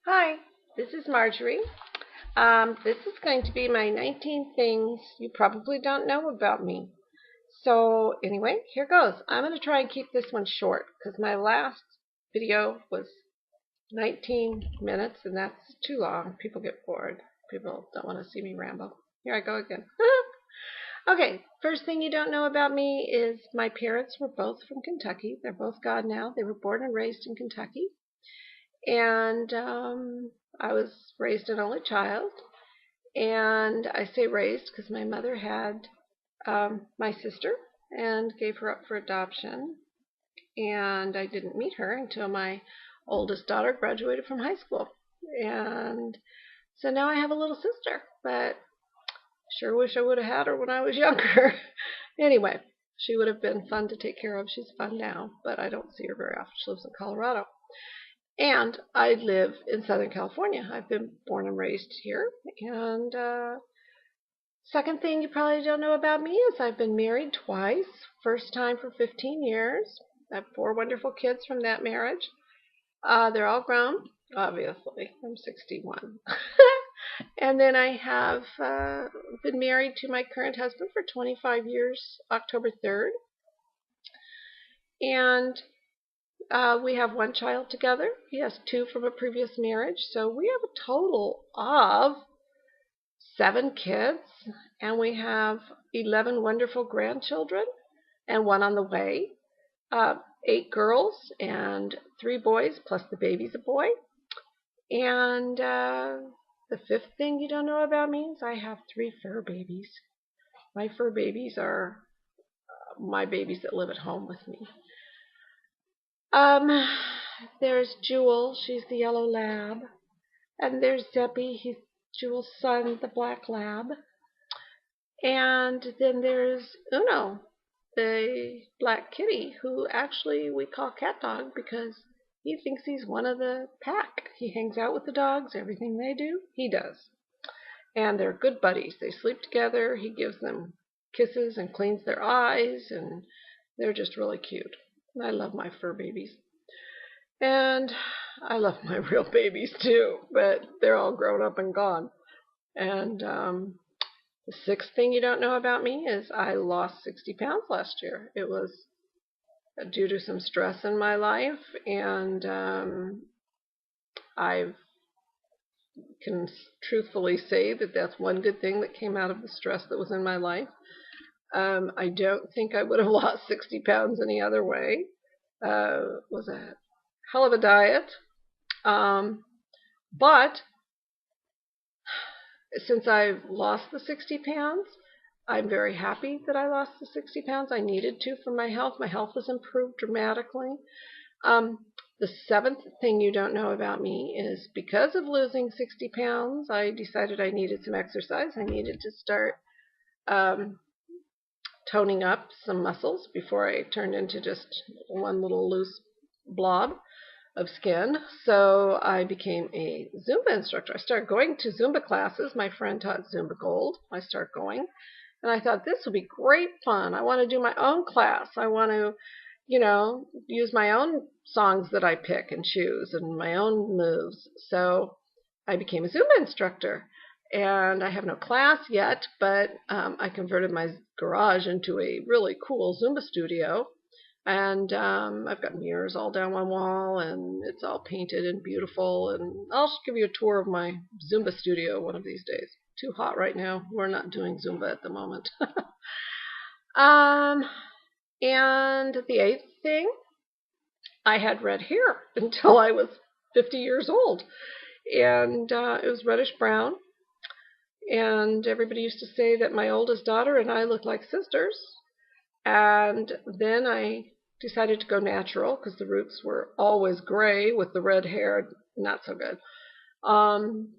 Hi, this is Marjorie. This is going to be my 19 things you probably don't know about me. So anyway, here goes. I'm going to try and keep this one short because my last video was 19 minutes and that's too long. People get bored. People don't want to see me ramble. Here I go again. Okay, first thing you don't know about me is my parents were both from Kentucky. They're both gone now. They were born and raised in Kentucky. And I was raised an only child. And I say raised because my mother had my sister and gave her up for adoption. And I didn't meet her until my oldest daughter graduated from high school. And so now I have a little sister, but sure wish I would have had her when I was younger. Anyway, she would have been fun to take care of. She's fun now, but I don't see her very often. She lives in Colorado. And I live in Southern California. I've been born and raised here. And second thing you probably don't know about me is I've been married twice. First time for 15 years. I have 4 wonderful kids from that marriage. They're all grown, obviously. I'm 61. And then I have been married to my current husband for 25 years, October 3rd. And we have 1 child together. He has 2 from a previous marriage. So we have a total of 7 kids, and we have 11 wonderful grandchildren, and 1 on the way. 8 girls and 3 boys, plus the baby's a boy. And the 5th thing you don't know about me is I have 3 fur babies. My fur babies are my babies that live at home with me. There's Jewel, she's the yellow lab. And there's Zeppy, he's Jewel's son, the black lab. And then there's Uno, the black kitty, who actually we call Cat Dog because he thinks he's one of the pack. He hangs out with the dogs, everything they do, he does. And they're good buddies. They sleep together, he gives them kisses and cleans their eyes, and they're just really cute. I love my fur babies. And I love my real babies too, but they're all grown up and gone. And the 6th thing you don't know about me is I lost 60 pounds last year. It was due to some stress in my life, and I can truthfully say that that's one good thing that came out of the stress that was in my life. I don't think I would have lost 60 pounds any other way. It was a hell of a diet. But since I've lost the 60 pounds, I'm very happy that I lost the 60 pounds. I needed to for my health. My health has improved dramatically. The 7th thing you don't know about me is because of losing 60 pounds, I decided I needed some exercise. I needed to start toning up some muscles before I turned into just one little loose blob of skin. So I became a Zumba instructor. I started going to Zumba classes. My friend taught Zumba Gold. I started going. And I thought, this will be great fun. I want to do my own class. I want to, use my own songs that I pick and choose and my own moves. So I became a Zumba instructor. And I have no class yet, but I converted my garage into a really cool Zumba studio. And I've got mirrors all down one wall, and it's all painted and beautiful. And I'll just give you a tour of my Zumba studio one of these days. Too hot right now. We're not doing Zumba at the moment. And the 8th thing, I had red hair until I was 50 years old. And it was reddish brown. And everybody used to say that my oldest daughter and I looked like sisters. And then I decided to go natural because the roots were always gray with the red hair, not so good.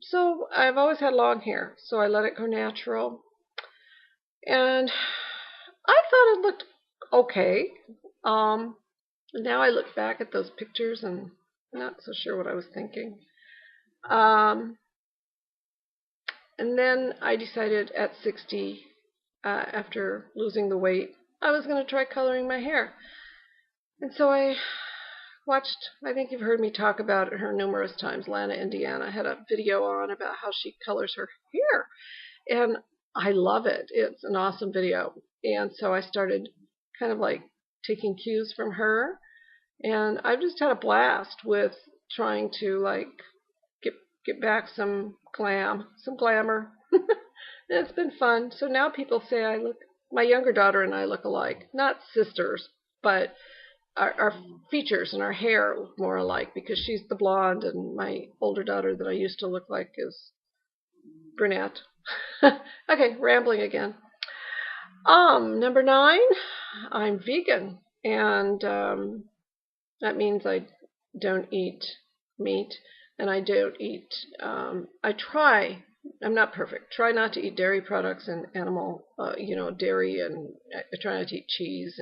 So I've always had long hair, so I let it go natural. And I thought it looked okay. Now I look back at those pictures and I'm not so sure what I was thinking. And then I decided at 60, after losing the weight, I was going to try coloring my hair. And so I watched, I think you've heard me talk about her numerous times. Lana Indiana had a video on about how she colors her hair. And I love it. It's an awesome video. And so I started kind of like taking cues from her. And I've just had a blast with trying to like get back some glamour. And it's been fun. So now people say my younger daughter and I look alike. Not sisters, but our features and our hair look more alike because she's the blonde and my older daughter that I used to look like is brunette. Okay, rambling again. Number 9, I'm vegan, and that means I don't eat meat, and I don't eat. I try. I'm not perfect. Try not to eat dairy products and animal, dairy, and I try not to eat cheese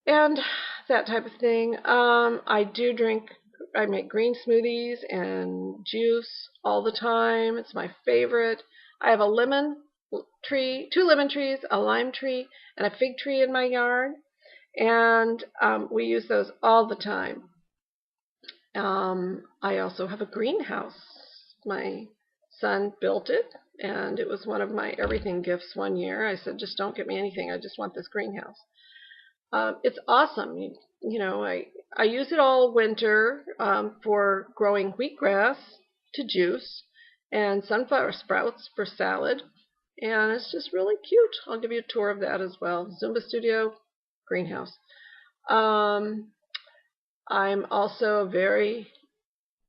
and that type of thing. I do drink. I make green smoothies and juice all the time. It's my favorite. I have a lemon tree, 2 lemon trees, a lime tree, and a fig tree in my yard, and we use those all the time. I also have a greenhouse. My son built it, and it was one of my everything gifts one year. I said, just don't get me anything. I just want this greenhouse. It's awesome. I use it all winter for growing wheatgrass to juice and sunflower sprouts for salad. And it's just really cute. I'll give you a tour of that as well. Zumba Studio, greenhouse. I'm also very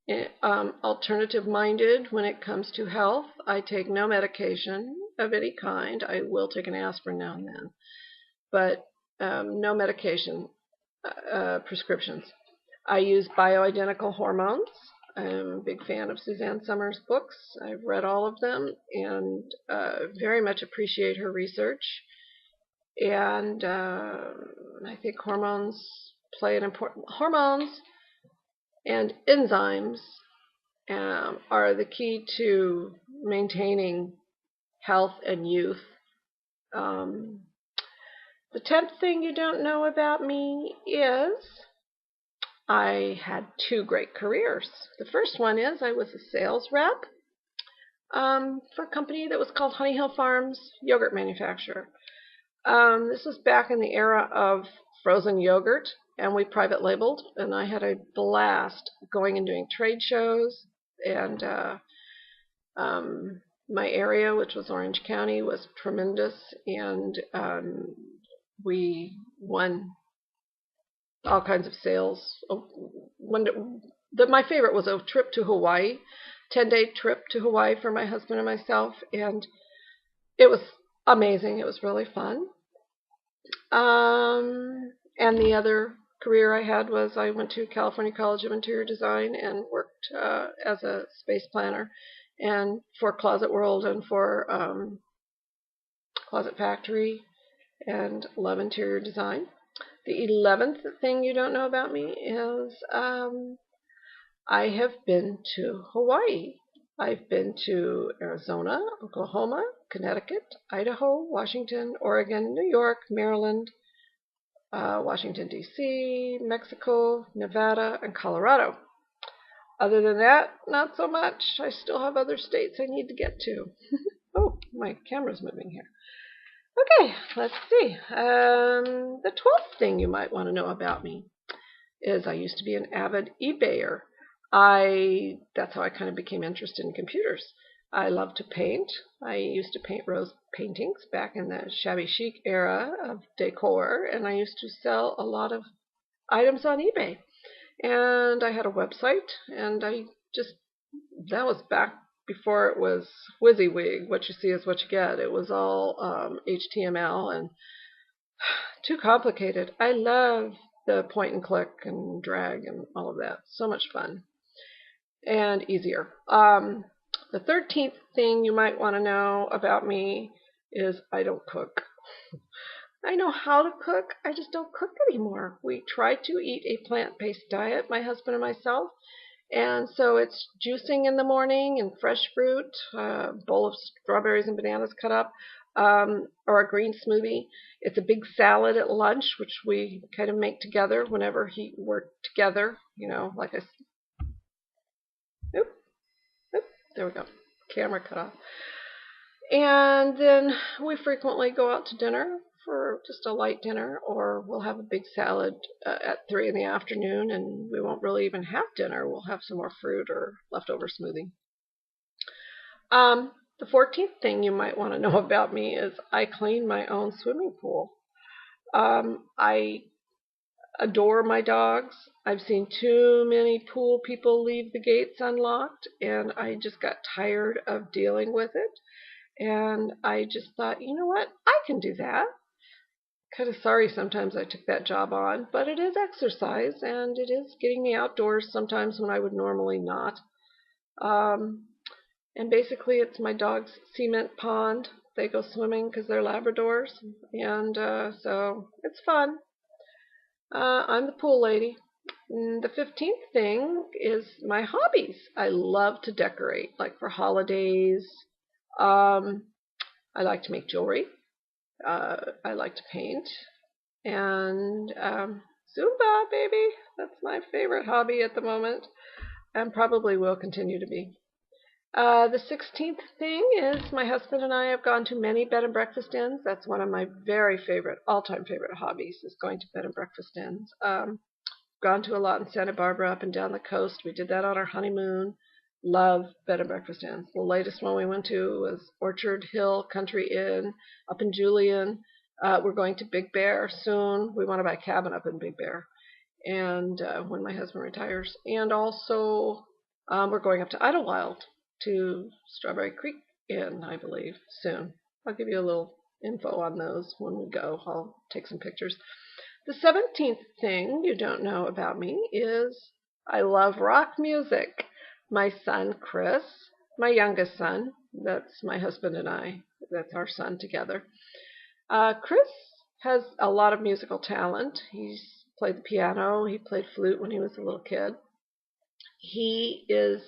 alternative-minded when it comes to health. I take no medication of any kind. I will take an aspirin now and then, but no medication prescriptions. I use bioidentical hormones. I'm a big fan of Suzanne Summers' books. I've read all of them and very much appreciate her research. And I think hormones play an important... Hormones and enzymes are the key to maintaining health and youth. The 10th thing you don't know about me is I had 2 great careers. The first one is I was a sales rep for a company that was called Honey Hill Farms yogurt manufacturer. This was back in the era of frozen yogurt, and we private labeled, and I had a blast going and doing trade shows, and my area, which was Orange County, was tremendous, and we won all kinds of sales. My favorite was a trip to Hawaii, 10-day trip to Hawaii for my husband and myself, and it was amazing. It was really fun. And the other career I had was I went to California College of Interior Design and worked as a space planner and for Closet World and for Closet Factory, and love interior design. The 11th thing you don't know about me is I have been to Hawaii. I've been to Arizona, Oklahoma, Connecticut, Idaho, Washington, Oregon, New York, Maryland, Washington, D.C., Mexico, Nevada, and Colorado. Other than that, not so much. I still have other states I need to get to. Oh, my camera's moving here. Okay, let's see. The 12th thing you might want to know about me is I used to be an avid eBayer. That's how I kind of became interested in computers. I love to paint. I used to paint rose paintings back in the shabby chic era of decor, and I used to sell a lot of items on eBay. And I had a website, and that was back before it was WYSIWYG, what you see is what you get. It was all HTML and too complicated. I love the point and click and drag and all of that. So much fun and easier. The 13th thing you might want to know about me is I don't cook. I know how to cook, I just don't cook anymore. We try to eat a plant-based diet, my husband and myself, and so it's juicing in the morning and fresh fruit, a bowl of strawberries and bananas cut up, or a green smoothie. It's a big salad at lunch, which we kind of make together whenever we're together. Like oop, oop, there we go. Camera cut off. And then we frequently go out to dinner for just a light dinner, or we'll have a big salad at 3 in the afternoon, and we won't really even have dinner. We'll have some more fruit or leftover smoothie. The 14th thing you might want to know about me is I clean my own swimming pool. I adore my dogs. I've seen too many pool people leave the gates unlocked, and I just got tired of dealing with it. And I just thought, you know what? I can do that. Kind of sorry sometimes I took that job on, but it is exercise and it is getting me outdoors sometimes when I would normally not. And basically it's my dog's cement pond. They go swimming because they're Labradors, and so it's fun. I'm the pool lady. And the 15th thing is my hobbies. I love to decorate, like for holidays. I like to make jewelry. I like to paint. And Zumba, baby. That's my favorite hobby at the moment, and probably will continue to be. The 16th thing is my husband and I have gone to many bed and breakfast inns. That's one of my very favorite, all-time favorite hobbies, is going to bed and breakfast inns. Gone to a lot in Santa Barbara, up and down the coast. We did that on our honeymoon. Love bed and breakfast inns. The latest one we went to was Orchard Hill Country Inn up in Julian. We're going to Big Bear soon. We want to buy a cabin up in Big Bear, and when my husband retires. And also, we're going up to Idlewild to Strawberry Creek Inn, I believe, soon. I'll give you a little info on those when we go. I'll take some pictures. The 17th thing you don't know about me is I love rock music. My son, Chris, my youngest son, that's my husband and I, that's our son together. Chris has a lot of musical talent. He's played the piano. He played flute when he was a little kid. He is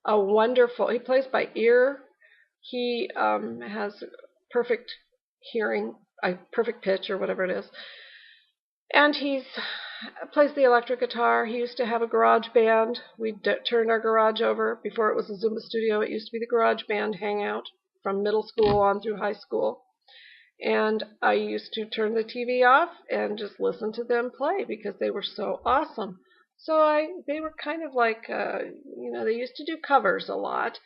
he plays by ear. He has perfect hearing, perfect pitch or whatever it is. And he plays the electric guitar. He used to have a garage band. We turned our garage over. Before it was a Zumba studio, it used to be the garage band hangout from middle school on through high school. And I used to turn the TV off and just listen to them play because they were so awesome. So they were kind of like, they used to do covers a lot.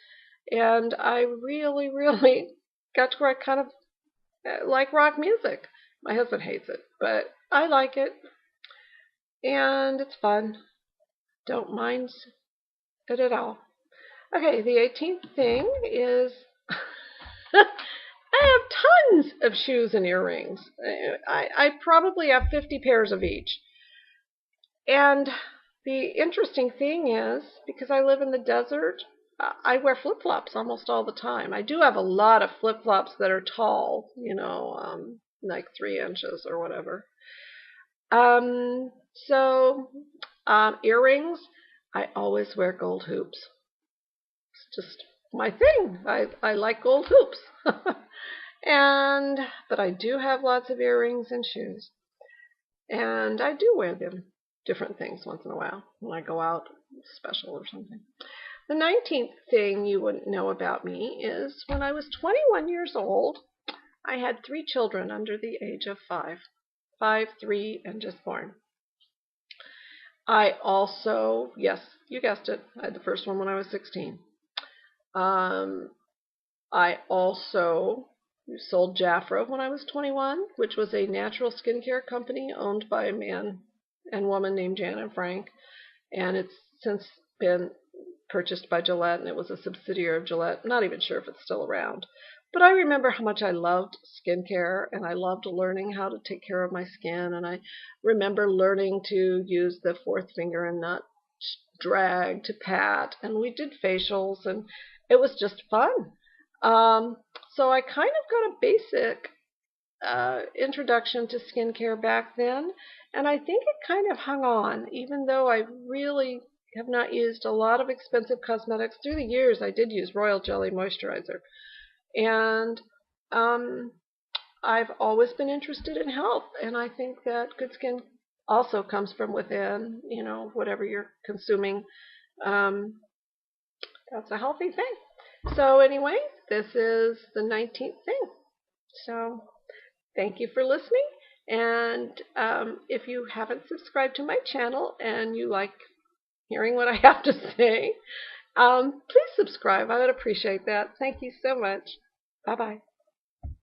And I really, really got to where I kind of like rock music. My husband hates it, but I like it. And it's fun. Don't mind it at all. Okay, the 18th thing is I have tons of shoes and earrings. I probably have 50 pairs of each. And the interesting thing is, because I live in the desert, I wear flip-flops almost all the time. I do have a lot of flip-flops that are tall, like 3 inches or whatever. Earrings, I always wear gold hoops. It's just my thing. I like gold hoops. But I do have lots of earrings and shoes. And I do wear them, different things once in a while when I go out special or something. The 19th thing you wouldn't know about me is when I was 21 years old, I had 3 children under the age of 5. 5, 3, and just born. I also, yes, you guessed it, I had the first one when I was 16. I also sold Jafra when I was 21, which was a natural skincare company owned by a man and woman named Jan and Frank, and it's since been purchased by Gillette, and it was a subsidiary of Gillette. I'm not even sure if it's still around. But I remember how much I loved skincare, and I loved learning how to take care of my skin, and I remember learning to use the 4th finger and nut drag to pat, and we did facials, and it was just fun. So I kind of got a basic introduction to skincare back then, and I think it kind of hung on, even though I really have not used a lot of expensive cosmetics. Through the years, I did use Royal Jelly Moisturizer. And I've always been interested in health, and I think that good skin also comes from within. You know, whatever you're consuming, um, that's a healthy thing. So anyway, this is the 19th thing. So thank you for listening. And if you haven't subscribed to my channel and you like hearing what I have to say, please subscribe. I would appreciate that. Thank you so much. Bye bye.